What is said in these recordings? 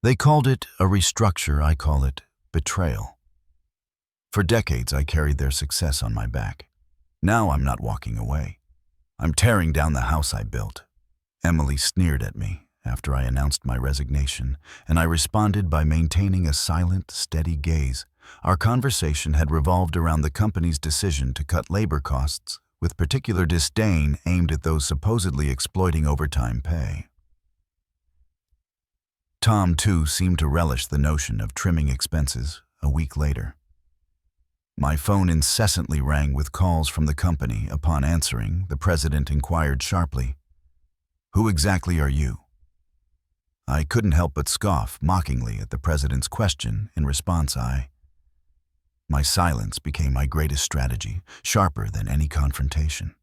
They called it a restructure, I call it betrayal. For decades, I carried their success on my back. Now I'm not walking away. I'm tearing down the house I built. Emily sneered at me after I announced my resignation, and I responded by maintaining a silent, steady gaze. Our conversation had revolved around the company's decision to cut labor costs, with particular disdain aimed at those supposedly exploiting overtime pay. Tom, too, seemed to relish the notion of trimming expenses. A week later, my phone incessantly rang with calls from the company. Upon answering, the president inquired sharply, "Who exactly are you?" I couldn't help but scoff mockingly at the president's question. In response, my silence became my greatest strategy, sharper than any confrontation.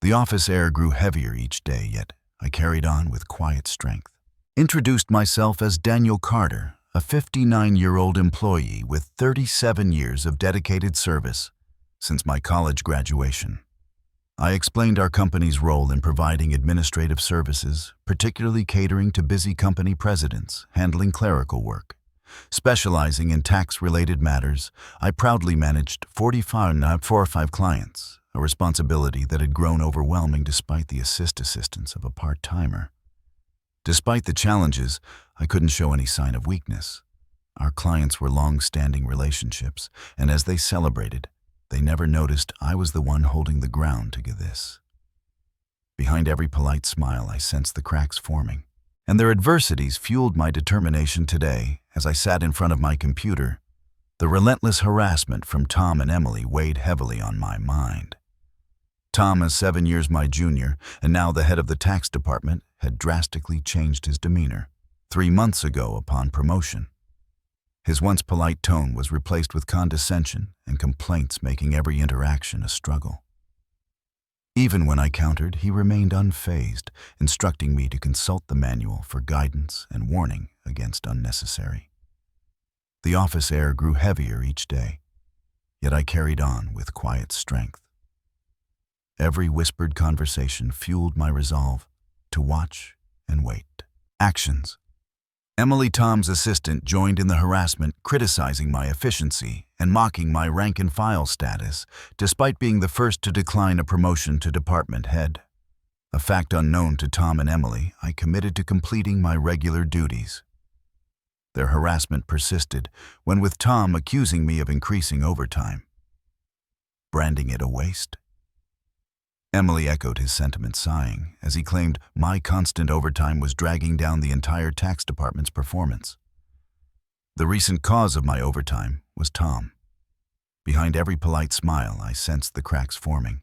The office air grew heavier each day, yet I carried on with quiet strength. Introduced myself as Daniel Carter, a 59-year-old employee with 37 years of dedicated service since my college graduation. I explained our company's role in providing administrative services, particularly catering to busy company presidents, handling clerical work. Specializing in tax-related matters, I proudly managed 45 clients, a responsibility that had grown overwhelming despite the assistance of a part-timer. Despite the challenges, I couldn't show any sign of weakness. Our clients were long-standing relationships, and as they celebrated, they never noticed I was the one holding the ground to get this. Behind every polite smile, I sensed the cracks forming, and their adversities fueled my determination today. As I sat in front of my computer, the relentless harassment from Tom and Emily weighed heavily on my mind. Tom, is 7 years my junior, and now the head of the tax department, had drastically changed his demeanor 3 months ago upon promotion. His once polite tone was replaced with condescension and complaints, making every interaction a struggle. Even when I countered, he remained unfazed, instructing me to consult the manual for guidance and warning against unnecessary. The office air grew heavier each day, yet I carried on with quiet strength. Every whispered conversation fueled my resolve to watch and wait. Actions. Emily, Tom's assistant, joined in the harassment, criticizing my efficiency and mocking my rank-and-file status, despite being the first to decline a promotion to department head. A fact unknown to Tom and Emily, I committed to completing my regular duties. Their harassment persisted, when with Tom accusing me of increasing overtime, branding it a waste. Emily echoed his sentiment, sighing, as he claimed my constant overtime was dragging down the entire tax department's performance. The recent cause of my overtime was Tom. Behind every polite smile, I sensed the cracks forming.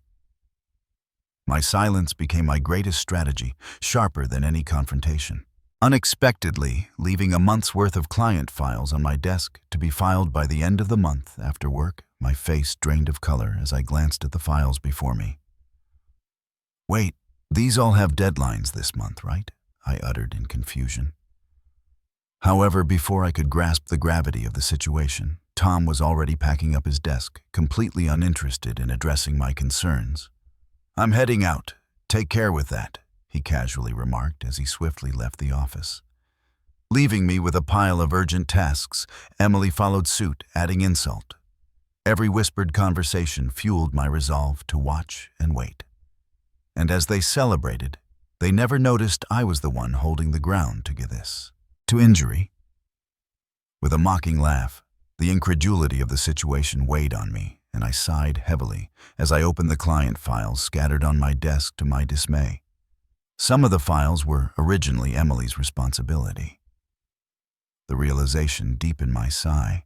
My silence became my greatest strategy, sharper than any confrontation. Unexpectedly, leaving a month's worth of client files on my desk to be filed by the end of the month after work, my face drained of color as I glanced at the files before me. "Wait, these all have deadlines this month, right?" I uttered in confusion. However, before I could grasp the gravity of the situation, Tom was already packing up his desk, completely uninterested in addressing my concerns. "I'm heading out. Take care with that," he casually remarked as he swiftly left the office. Leaving me with a pile of urgent tasks, Emily followed suit, adding insult. Every whispered conversation fueled my resolve to watch and wait. And as they celebrated, they never noticed I was the one holding the ground to get this to injury. With a mocking laugh, the incredulity of the situation weighed on me, and I sighed heavily as I opened the client files scattered on my desk to my dismay. Some of the files were originally Emily's responsibility. The realization deepened my sigh.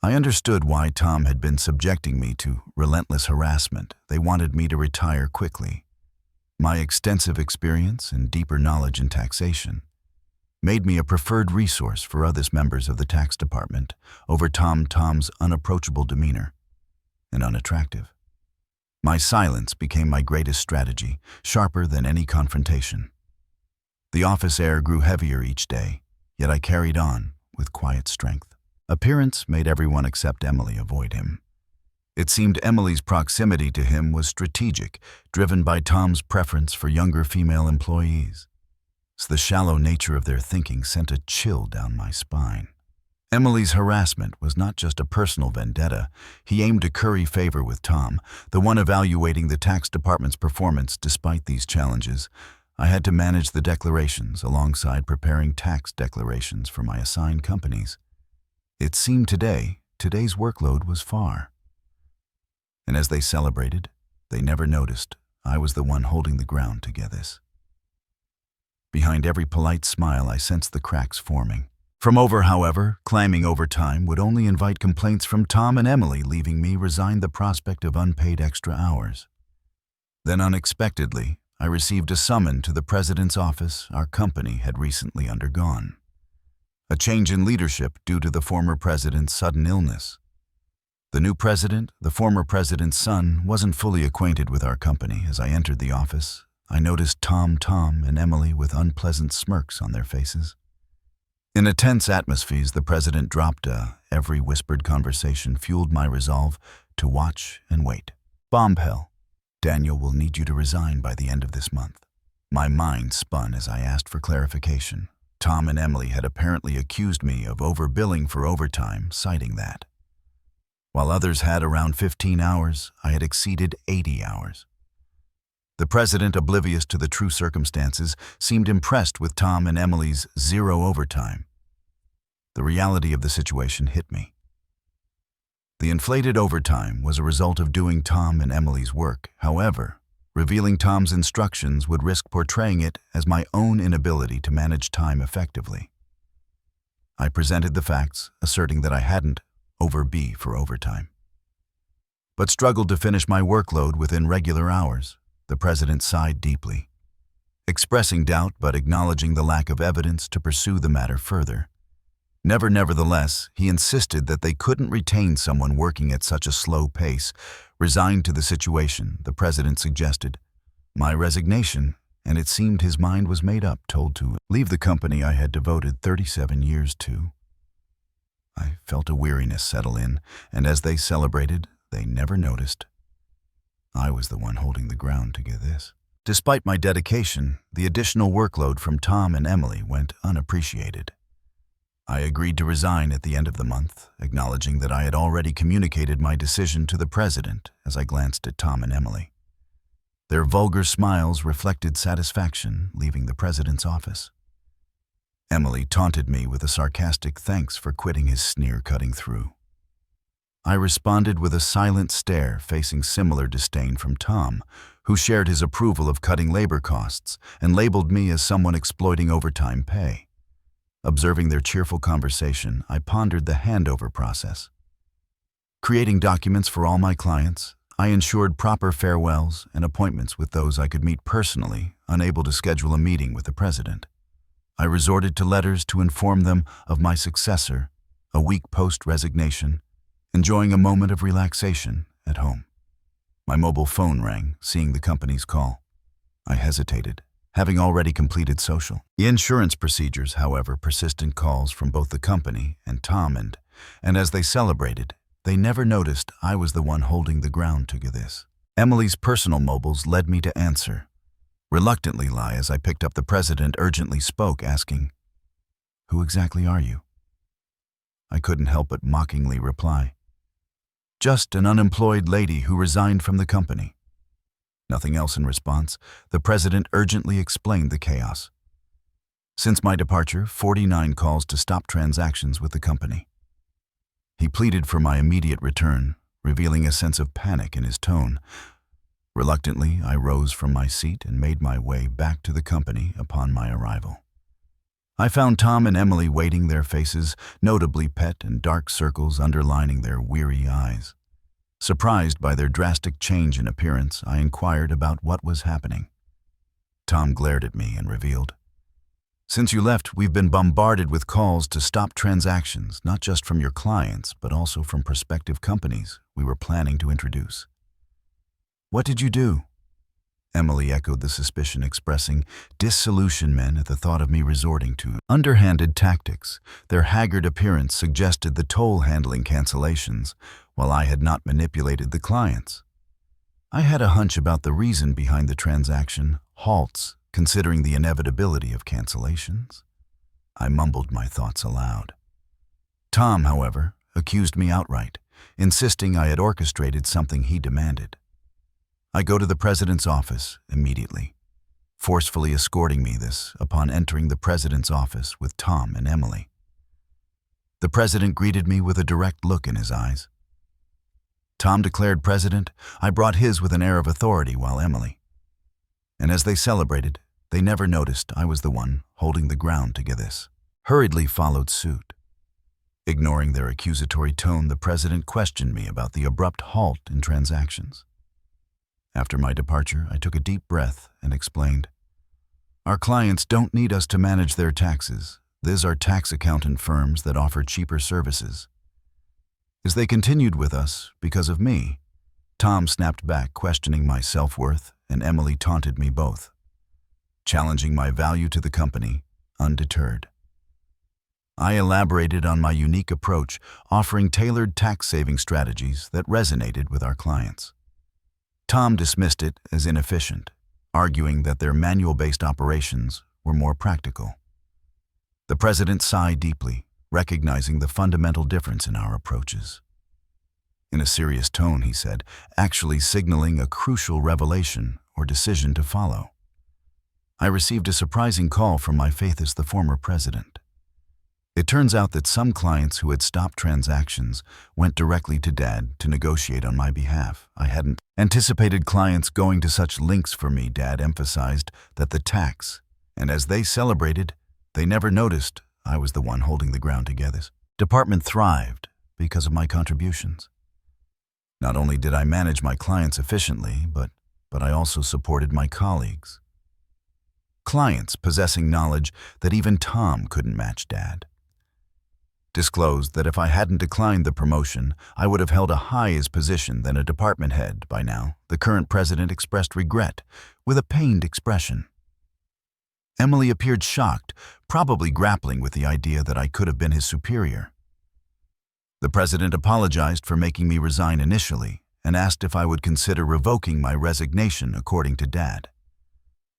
I understood why Tom had been subjecting me to relentless harassment. They wanted me to retire quickly. My extensive experience and deeper knowledge in taxation made me a preferred resource for other members of the tax department over Tom's unapproachable demeanor and unattractive. My silence became my greatest strategy, sharper than any confrontation. The office air grew heavier each day, yet I carried on with quiet strength. Appearance made everyone except Emily avoid him. It seemed Emily's proximity to him was strategic, driven by Tom's preference for younger female employees. The shallow nature of their thinking sent a chill down my spine. Emily's harassment was not just a personal vendetta. He aimed to curry favor with Tom, the one evaluating the tax department's performance. Despite these challenges, I had to manage the declarations alongside preparing tax declarations for my assigned companies. It seemed today's workload was far. And as they celebrated, they never noticed I was the one holding the ground to get this. Behind every polite smile, I sensed the cracks forming. However, claiming overtime would only invite complaints from Tom and Emily, leaving me resigned the prospect of unpaid extra hours. Then unexpectedly, I received a summons to the president's office our company had recently undergone. A change in leadership due to the former president's sudden illness. The new president, the former president's son, wasn't fully acquainted with our company. As I entered the office, I noticed Tom, and Emily with unpleasant smirks on their faces. In a tense atmosphere, the president dropped every whispered conversation fueled my resolve to watch and wait. Bombhell. Daniel will need you to resign by the end of this month. My mind spun as I asked for clarification. Tom and Emily had apparently accused me of overbilling for overtime, citing that. While others had around 15 hours, I had exceeded 80 hours. The president, oblivious to the true circumstances, seemed impressed with Tom and Emily's zero overtime. The reality of the situation hit me. The inflated overtime was a result of doing Tom and Emily's work. However, revealing Tom's instructions would risk portraying it as my own inability to manage time effectively. I presented the facts, asserting that I hadn't overbilled for overtime, but struggled to finish my workload within regular hours. The president sighed deeply, expressing doubt but acknowledging the lack of evidence to pursue the matter further. Nevertheless, he insisted that they couldn't retain someone working at such a slow pace. Resigned to the situation, the president suggested my resignation, and it seemed his mind was made up, told to leave the company I had devoted 37 years to. I felt a weariness settle in, and as they celebrated, they never noticed I was the one holding the ground to get this. Despite my dedication, the additional workload from Tom and Emily went unappreciated. I agreed to resign at the end of the month, acknowledging that I had already communicated my decision to the president as I glanced at Tom and Emily. Their vulgar smiles reflected satisfaction leaving the president's office. Emily taunted me with a sarcastic thanks for quitting his sneer cutting through. I responded with a silent stare, facing similar disdain from Tom, who shared his approval of cutting labor costs and labeled me as someone exploiting overtime pay. Observing their cheerful conversation, I pondered the handover process. Creating documents for all my clients, I ensured proper farewells and appointments with those I could meet personally, unable to schedule a meeting with the president. I resorted to letters to inform them of my successor, a week post-resignation, enjoying a moment of relaxation at home. My mobile phone rang, seeing the company's call. I hesitated, having already completed social. The insurance procedures, however, persistent calls from both the company and Tom and as they celebrated, they never noticed I was the one holding the ground to this. Emily's personal mobiles led me to answer. Reluctantly, as I picked up, the president urgently spoke, asking, "Who exactly are you?" I couldn't help but mockingly reply, "Just an unemployed lady who resigned from the company." Nothing else in response, the president urgently explained the chaos. Since my departure, 49 calls to stop transactions with the company. He pleaded for my immediate return, revealing a sense of panic in his tone. Reluctantly, I rose from my seat and made my way back to the company upon my arrival. I found Tom and Emily waiting, their faces notably pet and dark circles underlining their weary eyes. Surprised by their drastic change in appearance, I inquired about what was happening. Tom glared at me and revealed, "Since you left, we've been bombarded with calls to stop transactions, not just from your clients, but also from prospective companies we were planning to introduce." "What did you do?" Emily echoed the suspicion, expressing disillusionment at the thought of me resorting to underhanded tactics. Their haggard appearance suggested the toll handling cancellations, while I had not manipulated the clients. I had a hunch about the reason behind the transaction halts considering the inevitability of cancellations. I mumbled my thoughts aloud. Tom, however, accused me outright, insisting I had orchestrated something he demanded. I go to the president's office immediately, forcefully escorting me this upon entering the president's office with Tom and Emily. The president greeted me with a direct look in his eyes. Tom declared president, I brought his with an air of authority while Emily. And as they celebrated, they never noticed I was the one holding the ground to get this. Hurriedly followed suit. Ignoring their accusatory tone, the president questioned me about the abrupt halt in transactions. After my departure, I took a deep breath and explained, our clients don't need us to manage their taxes. These are tax accountant firms that offer cheaper services. As they continued with us because of me, Tom snapped back, questioning my self-worth, and Emily taunted me both, challenging my value to the company, undeterred. I elaborated on my unique approach, offering tailored tax-saving strategies that resonated with our clients. Tom dismissed it as inefficient, arguing that their manual-based operations were more practical. The president sighed deeply, recognizing the fundamental difference in our approaches. In a serious tone, he said, actually signaling a crucial revelation or decision to follow. I received a surprising call from my faith as the former president. It turns out that some clients who had stopped transactions went directly to Dad to negotiate on my behalf. I hadn't anticipated clients going to such lengths for me. Dad emphasized that the tax, and as they celebrated, they never noticed I was the one holding the ground together. Department thrived because of my contributions. Not only did I manage my clients efficiently, but I also supported my colleagues. Clients possessing knowledge that even Tom couldn't match. Dad disclosed that if I hadn't declined the promotion, I would have held a higher position than a department head by now. The current president expressed regret with a pained expression. Emily appeared shocked, probably grappling with the idea that I could have been his superior. The president apologized for making me resign initially and asked if I would consider revoking my resignation according to Dad.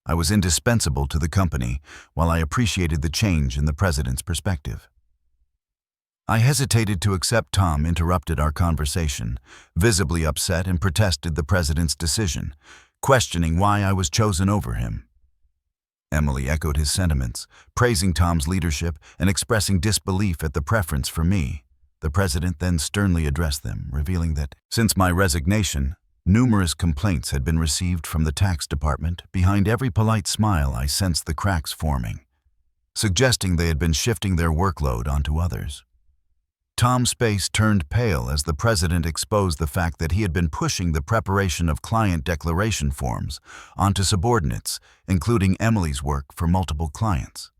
I was indispensable to the company, while I appreciated the change in the president's perspective. I hesitated to accept. Tom interrupted our conversation, visibly upset, and protested the president's decision, questioning why I was chosen over him. Emily echoed his sentiments, praising Tom's leadership and expressing disbelief at the preference for me. The president then sternly addressed them, revealing that, since my resignation, numerous complaints had been received from the tax department. Behind every polite smile, I sensed the cracks forming, suggesting they had been shifting their workload onto others. Tom's face turned pale as the president exposed the fact that he had been pushing the preparation of client declaration forms onto subordinates, including Emily's work for multiple clients.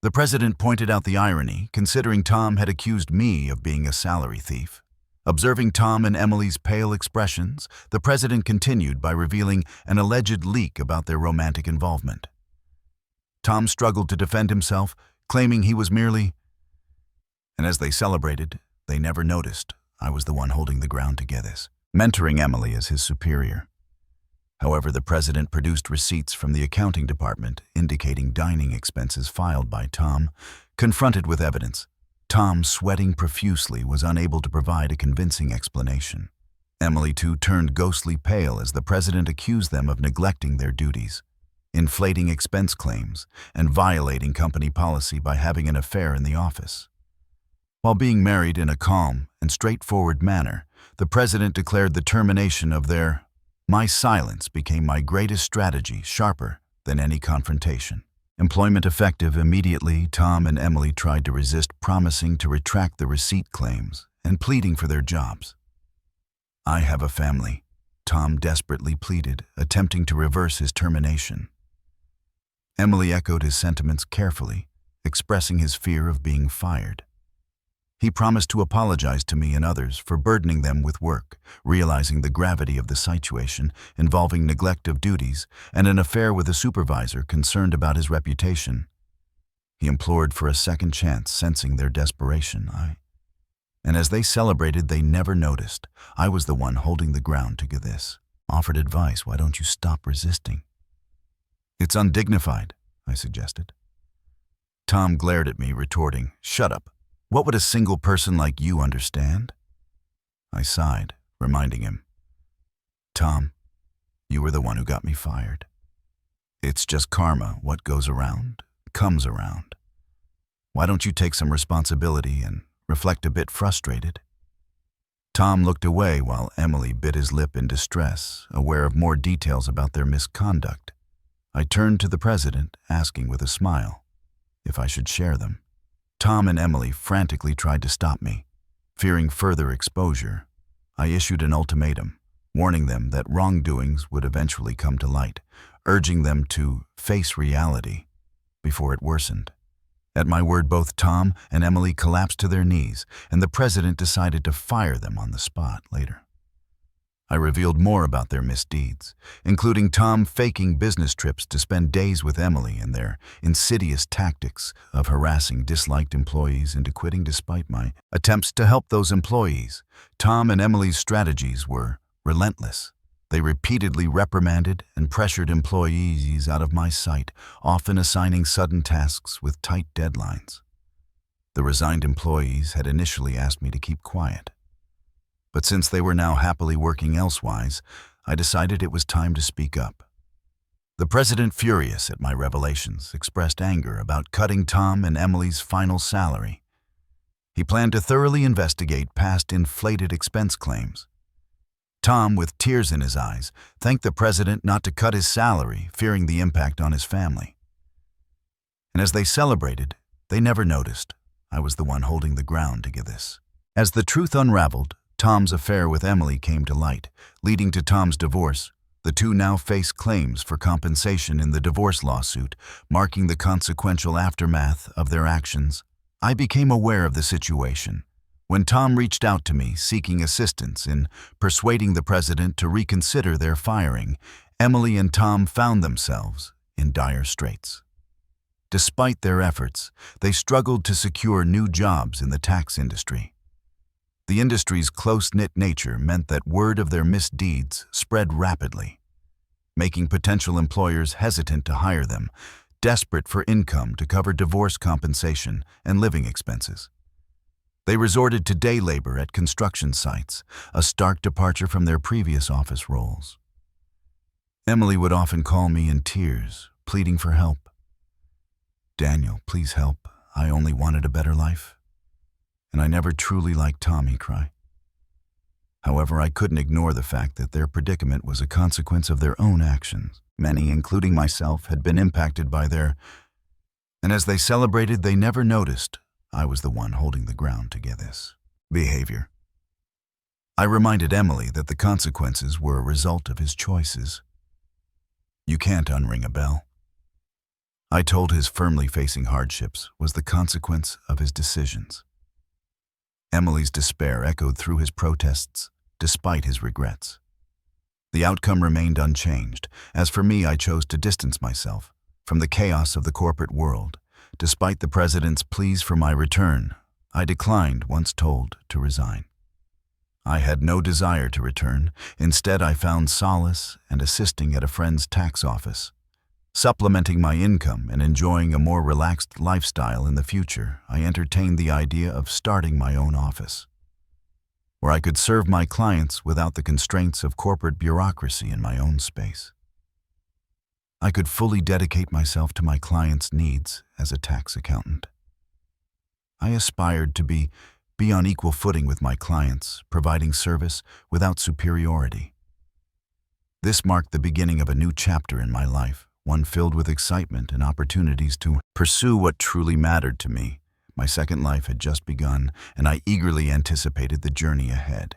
The president pointed out the irony, considering Tom had accused me of being a salary thief. Observing Tom and Emily's pale expressions, the president continued by revealing an alleged leak about their romantic involvement. Tom struggled to defend himself, claiming he was merely... And as they celebrated, they never noticed I was the one holding the ground together, mentoring Emily as his superior. However, the president produced receipts from the accounting department indicating dining expenses filed by Tom. Confronted with evidence, Tom, sweating profusely, was unable to provide a convincing explanation. Emily, too, turned ghostly pale as the president accused them of neglecting their duties, inflating expense claims, and violating company policy by having an affair in the office. While being married in a calm and straightforward manner, the president declared the termination of their... My silence became my greatest strategy, sharper than any confrontation. Employment effective immediately, Tom and Emily tried to resist, promising to retract the receipt claims and pleading for their jobs. I have a family, Tom desperately pleaded, attempting to reverse his termination. Emily echoed his sentiments carefully, expressing his fear of being fired. He promised to apologize to me and others for burdening them with work, realizing the gravity of the situation involving neglect of duties and an affair with a supervisor concerned about his reputation. He implored for a second chance, sensing their desperation. And as they celebrated, they never noticed I was the one holding the ground to get this. Offered advice, why don't you stop resisting? It's undignified, I suggested. Tom glared at me, retorting, "Shut up. What would a single person like you understand?" I sighed, reminding him, "Tom, you were the one who got me fired. It's just karma. What goes around, comes around. Why don't you take some responsibility and reflect a bit frustrated?" Tom looked away while Emily bit his lip in distress, aware of more details about their misconduct. I turned to the president, asking with a smile if I should share them. Tom and Emily frantically tried to stop me. Fearing further exposure, I issued an ultimatum, warning them that wrongdoings would eventually come to light, urging them to face reality before it worsened. At my word, both Tom and Emily collapsed to their knees, and the president decided to fire them on the spot later. I revealed more about their misdeeds, including Tom faking business trips to spend days with Emily and their insidious tactics of harassing disliked employees into quitting despite my attempts to help those employees. Tom and Emily's strategies were relentless. They repeatedly reprimanded and pressured employees out of my sight, often assigning sudden tasks with tight deadlines. The resigned employees had initially asked me to keep quiet, but since they were now happily working elsewise, I decided it was time to speak up. The president, furious at my revelations, expressed anger about cutting Tom and Emily's final salary. He planned to thoroughly investigate past inflated expense claims. Tom, with tears in his eyes, thanked the president not to cut his salary, fearing the impact on his family. And as they celebrated, they never noticed I was the one holding the ground to give this. As the truth unraveled, Tom's affair with Emily came to light, leading to Tom's divorce. The two now face claims for compensation in the divorce lawsuit, marking the consequential aftermath of their actions. I became aware of the situation when Tom reached out to me seeking assistance in persuading the president to reconsider their firing. Emily and Tom found themselves in dire straits. Despite their efforts, they struggled to secure new jobs in the tax industry. The industry's close-knit nature meant that word of their misdeeds spread rapidly, making potential employers hesitant to hire them, desperate for income to cover divorce compensation and living expenses. They resorted to day labor at construction sites, a stark departure from their previous office roles. Emily would often call me in tears, pleading for help. "Daniel, please help. I only wanted a better life. And I never truly liked Tom," he'd cry. However, I couldn't ignore the fact that their predicament was a consequence of their own actions. Many, including myself, had been impacted by and as they celebrated, they never noticed I was the one holding the ground to get this behavior. I reminded Emily that the consequences were a result of his choices. "You can't unring a bell." I told his firmly facing hardships was the consequence of his decisions. Emily's despair echoed through his protests, despite his regrets. The outcome remained unchanged. As for me, I chose to distance myself from the chaos of the corporate world. Despite the president's pleas for my return, I declined, once told, to resign. I had no desire to return. Instead, I found solace and assisting at a friend's tax office. Supplementing my income and enjoying a more relaxed lifestyle in the future, I entertained the idea of starting my own office, where I could serve my clients without the constraints of corporate bureaucracy in my own space. I could fully dedicate myself to my clients' needs as a tax accountant. I aspired to be on equal footing with my clients, providing service without superiority. This marked the beginning of a new chapter in my life, one filled with excitement and opportunities to pursue what truly mattered to me. My second life had just begun, and I eagerly anticipated the journey ahead.